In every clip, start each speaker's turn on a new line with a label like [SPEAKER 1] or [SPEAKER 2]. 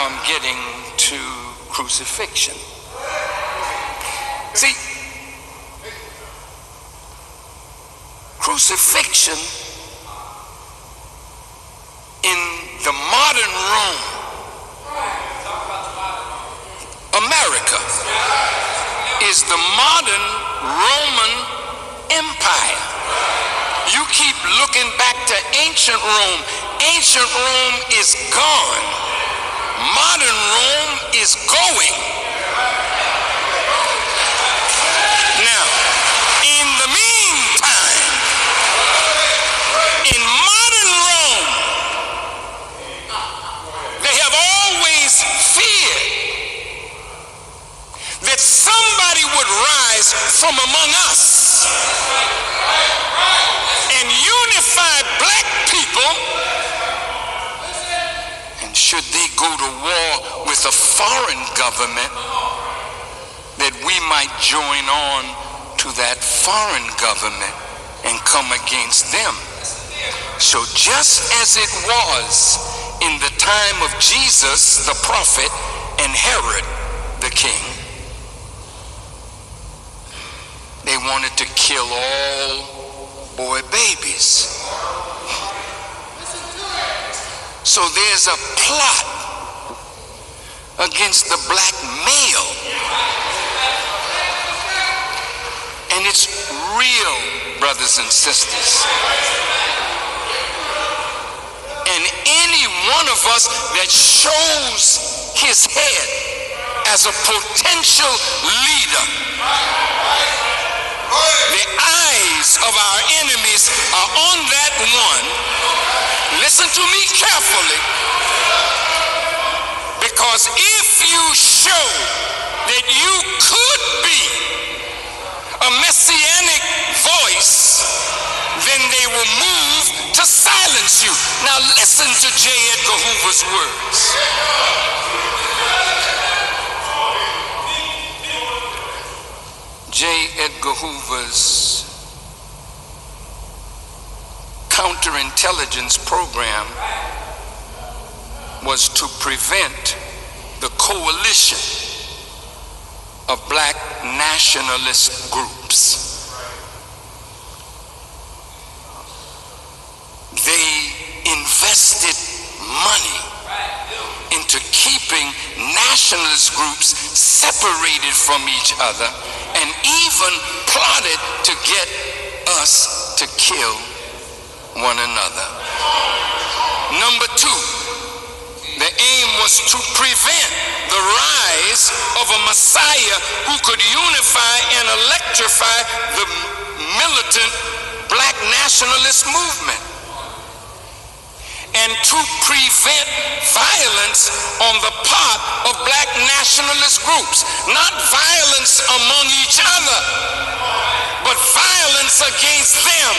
[SPEAKER 1] now I'm getting to crucifixion. See, crucifixion in the modern Rome, America, is the modern Roman Empire. You keep looking back to ancient Rome. Ancient Rome is gone. Modern Rome is going. Now, in the meantime, in modern Rome, they have always feared that somebody would rise from among us and unify black people, and should they go to war with a foreign government, that we might join on to that foreign government and come against them. So just as it was in the time of Jesus the prophet and Herod the king, they wanted to kill all boy babies. So there's a plot against the black male, and it's real, brothers and sisters. And any one of us that shows his head as a potential leader, the eyes of our enemies are on that one. Listen to me carefully, because if you show that you could be a messianic voice, then they will move to silence you. Now listen to J. Edgar Hoover's words. J. Edgar Hoover's counterintelligence program was to prevent the coalition of black nationalist groups. They invested money into keeping nationalist groups separated from each other, and even plotted to get us to kill one another. Number two, the aim was to prevent the rise of a Messiah who could unify and electrify the militant black nationalist movement, and to prevent violence on the part of black nationalist groups. Not violence among each other, but violence against them.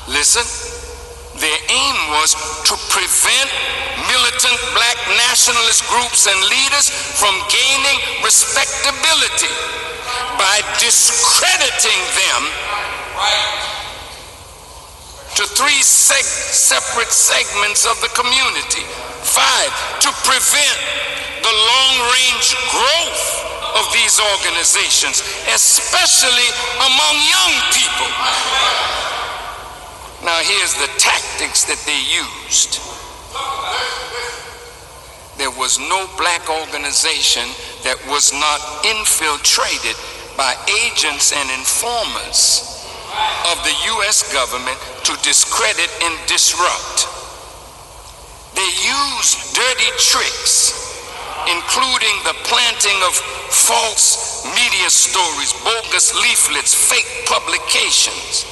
[SPEAKER 1] Listen, their aim was to prevent militant black nationalist groups and leaders from gaining respectability by discrediting them to three separate segments of the community. 5, to prevent the long-range growth of these organizations, especially among young people. Now here's the tactics that they used. There was no black organization that was not infiltrated by agents and informers of the U.S. government to discredit and disrupt. They used dirty tricks, including the planting of false media stories, bogus leaflets, fake publications.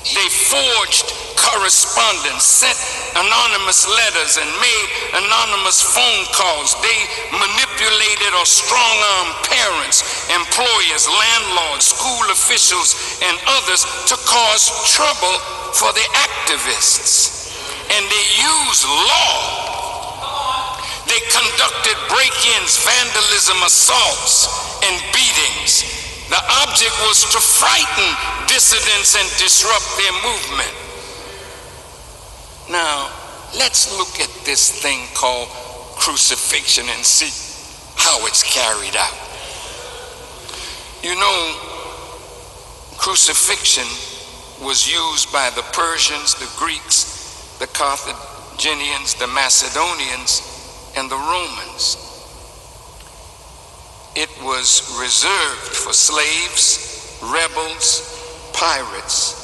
[SPEAKER 1] They forged correspondence, sent anonymous letters, and made anonymous phone calls. They manipulated or strong-armed parents, employers, landlords, school officials, and others to cause trouble for the activists. And they used law. They conducted break-ins, vandalism, assaults, and beatings. The object was to frighten dissidents and disrupt their movement. Now, let's look at this thing called crucifixion and see how it's carried out. You know, crucifixion was used by the Persians, the Greeks, the Carthaginians, the Macedonians, and the Romans. It was reserved for slaves, rebels, pirates,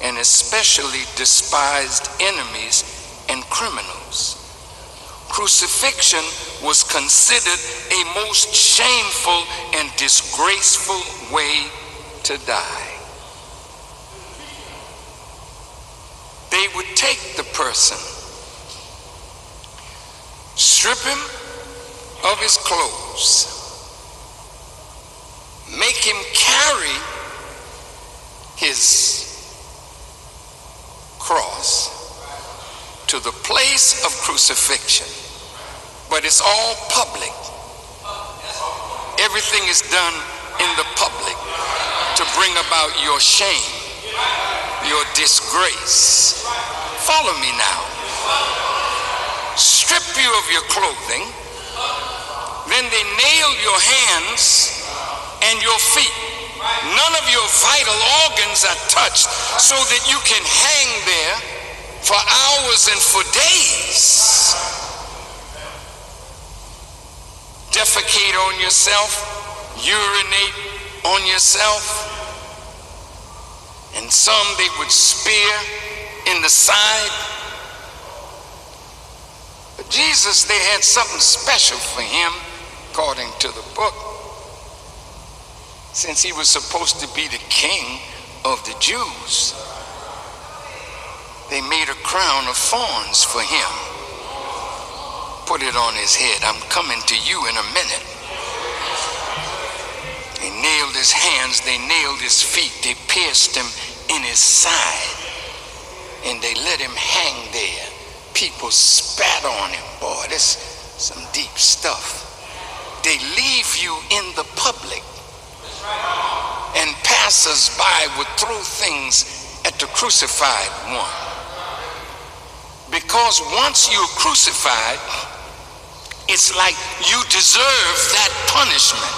[SPEAKER 1] and especially despised enemies and criminals. Crucifixion was considered a most shameful and disgraceful way to die. They would take the person, strip him of his clothes, make him carry his cross to the place of crucifixion. But it's all public. Everything is done in the public to bring about your shame, your disgrace. Follow me now. Strip you of your clothing, then they nail your hands and your feet. None of your vital organs are touched, so that you can hang there for hours and for days. Defecate on yourself, urinate on yourself, and some they would spear in the side. But Jesus, they had something special for him, according to the book. Since he was supposed to be the king of the Jews, they made a crown of thorns for him. Put it on his head. I'm coming to you in a minute. They nailed his hands, they nailed his feet, they pierced him in his side, and they let him hang there. People spat on him. Boy, this is some deep stuff. They leave you in the public, and passers-by would throw things at the crucified one. Because once you're crucified, it's like you deserve that punishment.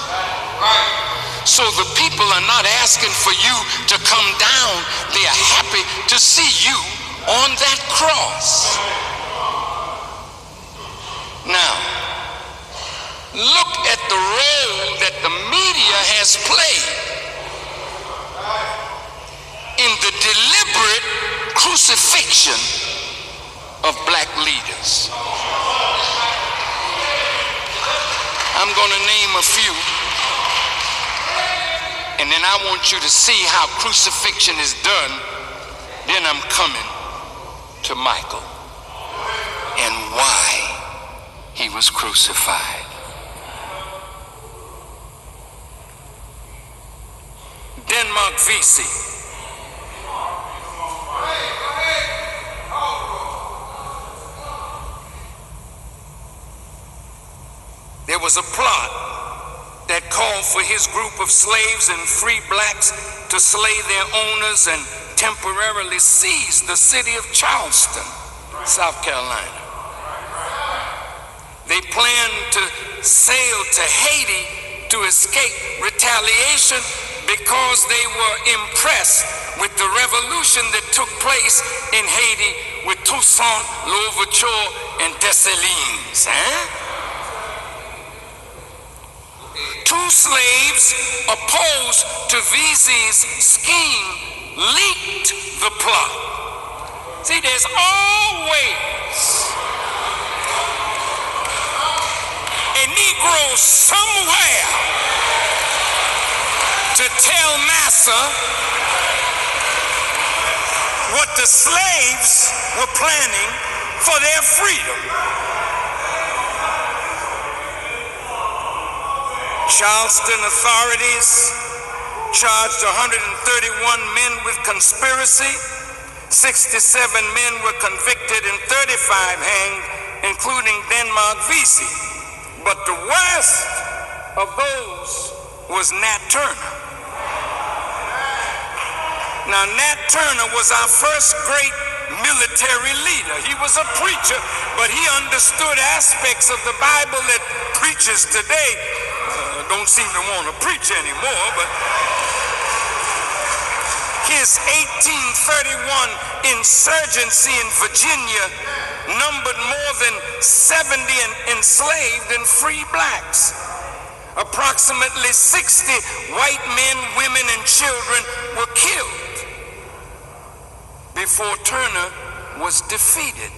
[SPEAKER 1] So the people are not asking for you to come down. They are happy to see you on that cross. Now, look at the role that the media has played in the deliberate crucifixion of black leaders. I'm going to name a few, and then I want you to see how crucifixion is done. Then I'm coming to Michael and why he was crucified. Denmark VC. There was a plot that called for his group of slaves and free blacks to slay their owners and temporarily seize the city of Charleston, South Carolina. They planned to sail to Haiti to escape retaliation because they were impressed with the revolution that took place in Haiti with Toussaint Louverture and Dessalines. Two slaves opposed to VZ's scheme leaked the plot. See, there's always a Negro somewhere to tell massa what the slaves were planning for their freedom. Charleston authorities charged 131 men with conspiracy, 67 men were convicted and 35 hanged, including Denmark VC. But the worst of those was Nat Turner. Now, Nat Turner was our first great military leader. He was a preacher, but he understood aspects of the Bible that preachers today don't seem to want to preach anymore. But his 1831 insurgency in Virginia numbered more than 70 enslaved and free blacks. Approximately 60 white men, women, and children were killed before Turner was defeated.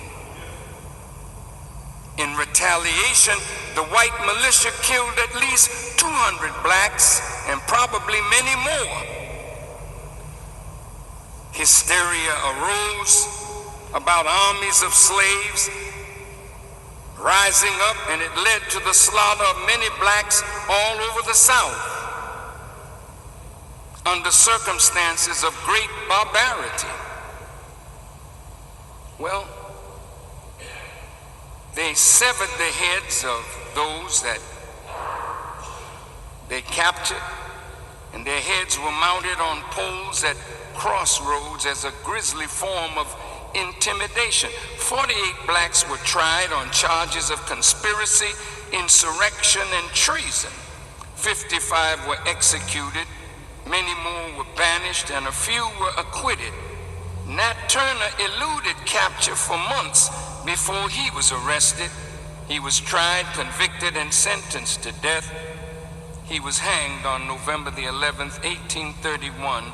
[SPEAKER 1] In retaliation, the white militia killed at least 200 blacks and probably many more. Hysteria arose about armies of slaves rising up, and it led to the slaughter of many blacks all over the South under circumstances of great barbarity. Well, they severed the heads of those that they captured, and their heads were mounted on poles at crossroads as a grisly form of intimidation. 48 blacks were tried on charges of conspiracy, insurrection, and treason. 55 were executed, many more were banished, and a few were acquitted. Nat Turner eluded capture for months before he was arrested. He was tried, convicted, and sentenced to death. He was hanged on November the 11th, 1831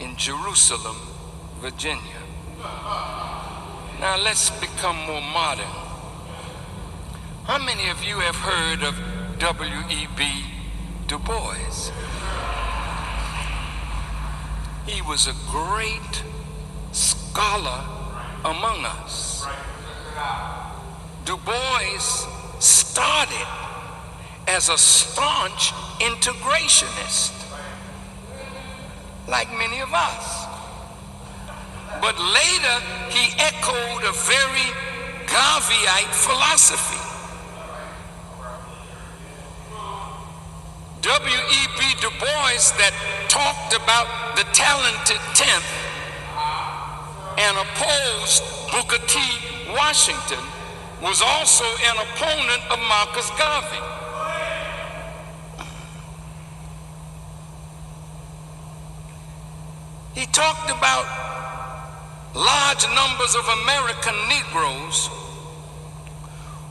[SPEAKER 1] in Jerusalem, Virginia. Now let's become more modern. How many of you have heard of W.E.B. Du Bois? He was a great scholar among us. Du Bois started as a staunch integrationist, like many of us. But later, he echoed a very Garveyite philosophy. W.E.B. Du Bois, that talked about the talented 10th and opposed Booker T. Washington, was also an opponent of Marcus Garvey. He talked about large numbers of American Negroes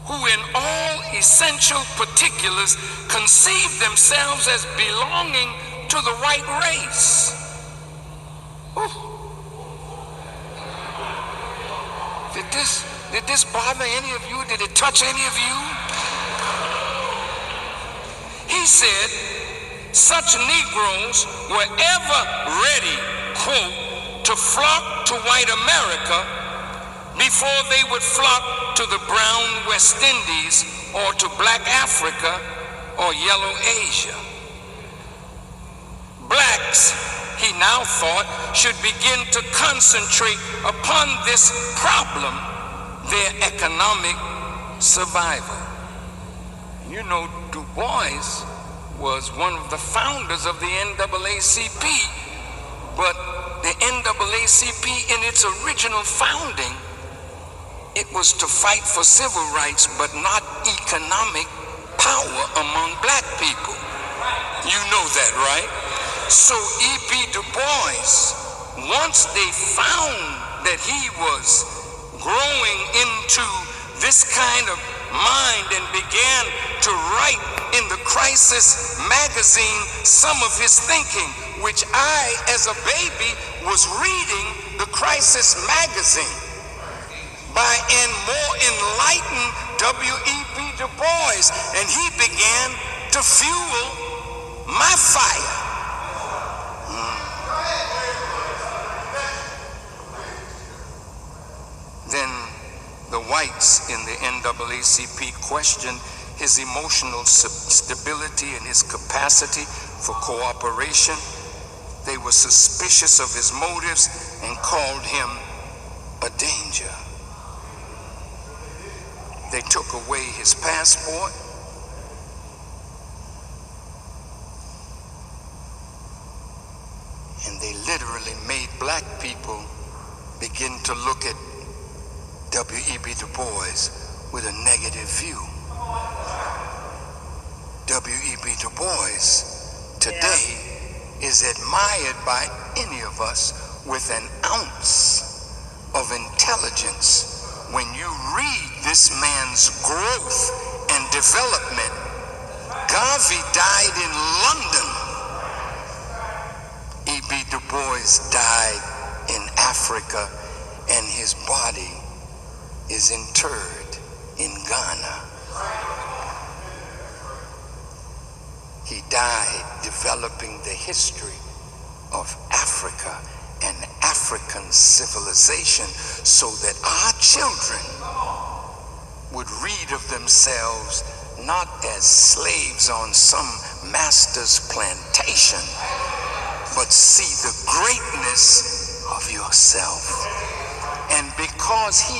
[SPEAKER 1] who in all essential particulars conceived themselves as belonging to the white race. Ooh. Did this bother any of you? Did it touch any of you? He said such Negroes were ever ready, quote, to flock to white America before they would flock to the brown West Indies or to black Africa or yellow Asia. Blacks, he now thought, should begin to concentrate upon this problem, their economic survival. You know, Du Bois was one of the founders of the NAACP, but the NAACP in its original founding, it was to fight for civil rights, but not economic power among black people. You know that, right? So E.B. Du Bois, once they found that he was growing into this kind of mind and began to write in the Crisis magazine some of his thinking, which I, as a baby, was reading the Crisis magazine by a more enlightened W.E.B. Du Bois, and he began to fuel my fire. Then the whites in the NAACP questioned his emotional stability and his capacity for cooperation. They were suspicious of his motives and called him a danger. They took away his passport, and they literally made black people begin to look at W.E.B. Du Bois with a negative view. W.E.B. Du Bois today is admired by any of us with an ounce of intelligence. When you read this man's growth and development, Garvey died in London. E.B. Du Bois died in Africa, and his body is interred in Ghana. He died developing the history of Africa and African civilization so that our children would read of themselves not as slaves on some master's plantation, but see the greatness of yourself. And because he